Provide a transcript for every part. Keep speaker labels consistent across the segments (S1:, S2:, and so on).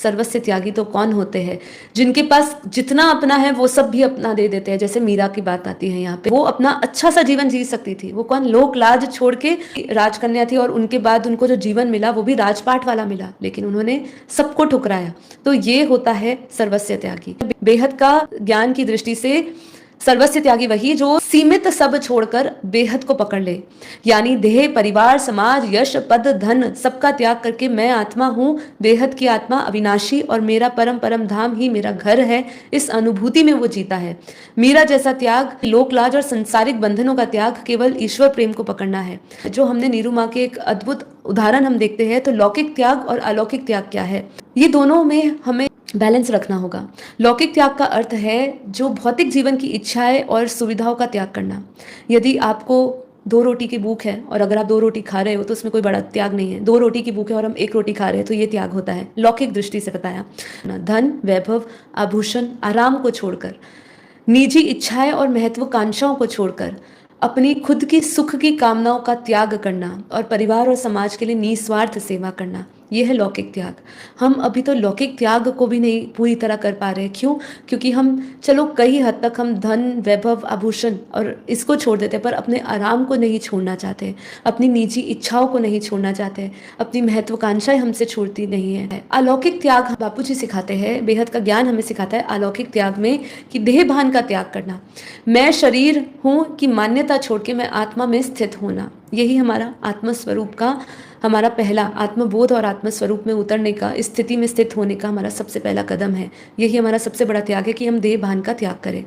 S1: सर्वस्व त्यागी तो कौन होते हैं, जिनके पास जितना अपना है वो सब भी अपना दे देते हैं। जैसे मीरा की बात आती है यहाँ पे, वो अपना अच्छा सा जीवन जी सकती थी। वो कौन, लोक लाज छोड़ के राजकन्या थी और उनके बाद उनको जो जीवन मिला वो भी राजपाट वाला मिला, लेकिन उन्होंने सबको ठुकराया। तो ये होता है सर्वस्व त्यागी। बेहद का ज्ञान की दृष्टि से सर्वस्व त्यागी वही जो सीमित सब छोड़कर बेहद को पकड़ ले, यानी देह, परिवार, समाज, यश, पद, धन सबका त्याग करके मैं आत्मा हूँ, बेहद की आत्मा, अविनाशी, और मेरा परम परम धाम ही मेरा घर है, इस अनुभूति में वो जीता है। मीरा जैसा त्याग, लोकलाज और संसारिक बंधनों का त्याग केवल ईश्वर प्रेम को पकड़ना है। जो हमने नीरू माँ के एक अद्भुत उदाहरण हम देखते हैं, तो लौकिक त्याग और अलौकिक त्याग क्या है, ये दोनों में हमें बैलेंस रखना होगा। लौकिक त्याग का अर्थ है जो भौतिक जीवन की इच्छाएं और सुविधाओं का त्याग करना। यदि आपको 2 रोटी की भूख है और अगर आप 2 रोटी खा रहे हो तो उसमें कोई बड़ा त्याग नहीं है। 2 रोटी की भूख है और हम 1 रोटी खा रहे हैं तो ये त्याग होता है, लौकिक दृष्टि से बताया। धन, वैभव, आभूषण, आराम को छोड़कर, निजी इच्छाएं और महत्वाकांक्षाओं को छोड़कर अपनी खुद की सुख की कामनाओं का त्याग करना और परिवार और समाज के लिए निस्वार्थ सेवा करना, यह है लौकिक त्याग। हम अभी तो लौकिक त्याग को भी नहीं पूरी तरह कर पा रहे। क्यों? क्योंकि हम चलो कई हद तक हम धन, वैभव, आभूषण और इसको छोड़ देते, पर अपने आराम को नहीं छोड़ना चाहते, अपनी निजी इच्छाओं को नहीं छोड़ना चाहते, अपनी महत्वाकांक्षाएं हमसे छूटती नहीं है। अलौकिक त्याग बापू जी सिखाते हैं, बेहद का ज्ञान हमें सिखाता है अलौकिक त्याग में कि देह भान का त्याग करना, मैं शरीर हूँ कि मान्यता छोड़ के मैं आत्मा में स्थित होना। यही हमारा आत्मस्वरूप का, हमारा पहला आत्मबोध और आत्मस्वरूप में उतरने का, स्थिति में स्थित होने का हमारा सबसे पहला कदम है। यही हमारा सबसे बड़ा त्याग है कि हम देह भान का त्याग करें।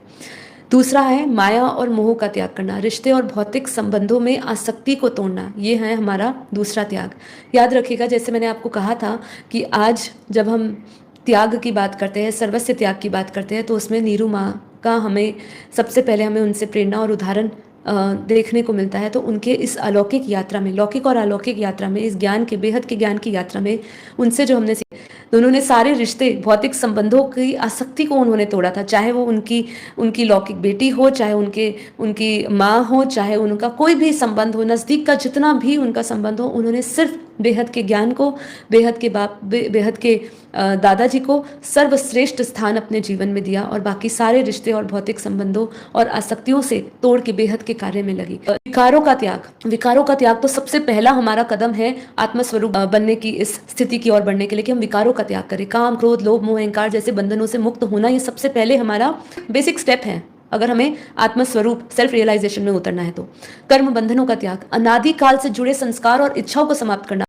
S1: दूसरा है माया और मोह का त्याग करना, रिश्ते और भौतिक संबंधों में आसक्ति को तोड़ना, ये है हमारा दूसरा त्याग। याद रखिएगा, जैसे मैंने आपको कहा था कि आज जब हम त्याग की बात करते हैं, सर्वस्व त्याग की बात करते हैं, तो उसमें नीरू माँ का हमें सबसे पहले हमें उनसे प्रेरणा और उदाहरण देखने को मिलता है। तो उनके इस अलौकिक यात्रा में, लौकिक और अलौकिक यात्रा में, इस ज्ञान के, बेहद के ज्ञान की यात्रा में उनसे जो हमने तो उन्होंने सारे रिश्ते, भौतिक संबंधों की आसक्ति को उन्होंने तोड़ा था। चाहे वो उनकी लौकिक बेटी हो, चाहे उनकी माँ हो, चाहे उनका कोई भी संबंध हो, नज़दीक का जितना भी उनका संबंध हो, उन्होंने सिर्फ बेहद के ज्ञान को, बेहद के दादाजी को सर्वश्रेष्ठ स्थान अपने जीवन में दिया और बाकी सारे रिश्ते और भौतिक संबंधों और आसक्तियों से तोड़ के बेहद के कार्य में लगी। विकारों का त्याग तो सबसे पहला हमारा कदम है आत्मस्वरूप बनने की, इस स्थिति की ओर बढ़ने के लिए कि हम विकारों का त्याग करें। काम, क्रोध, लोभ, मोह, अहंकार जैसे बंधनों से मुक्त होना, ये सबसे पहले हमारा बेसिक स्टेप है अगर हमें आत्मस्वरूप, सेल्फ रियलाइजेशन में उतरना है। तो कर्म बंधनों का त्याग, अनादि काल से जुड़े संस्कार और इच्छाओं को समाप्त करना,